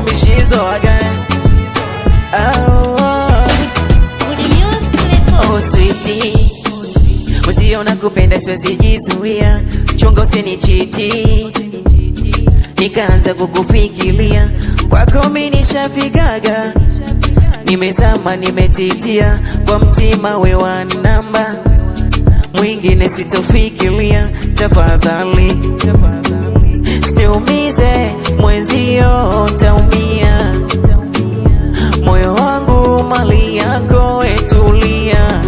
call me Shizo again. Oh sweetie, usiona kupenda siwezi jizuia, chunga usinichiti. Nikaanza kukufikiria, kwako mimi nishafikaga, nimezama nimetitia, kwa mtima we wa namba, mwingine sitofikiria. Tafadhali usiumize mwenzio, utaumia. Moyo wangu mali yako, etulia.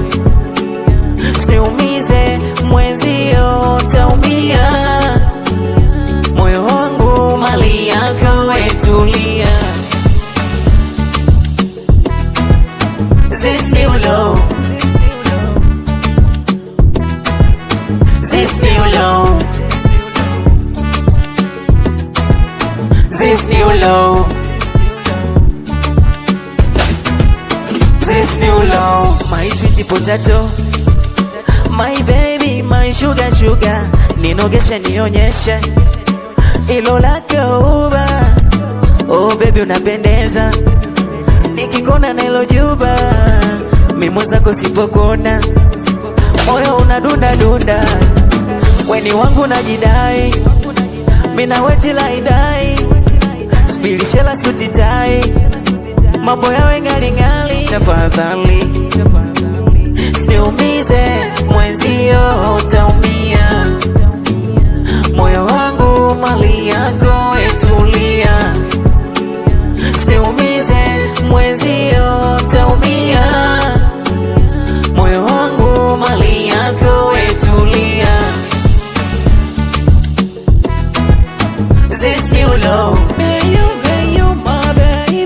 Usiumize mwenzio, utaumia. Moyo wangu mali yako, etulia. This new love, this new love, this new love, this new love. My sweet potato, my baby, my sugar sugar. Ninogeshe nionyeshe ilo lako uba. Oh baby unapendeza, nikikona na ilo juba. Mimi zako sipokona, moyo unadunda dunda. Weni wangu najidai, mina weti laidai. Spili shela suti tai, mambo yawe ngali ngali. Tafadhali usiumize mwenzio, utaumia. Moyo wangu mali yako, etulia. Usiumize mwenzio, utaumia. Moyo wangu mali yako, etulia. This new love, you my baby.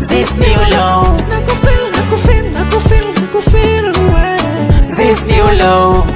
This new love, nakufeel. This new love.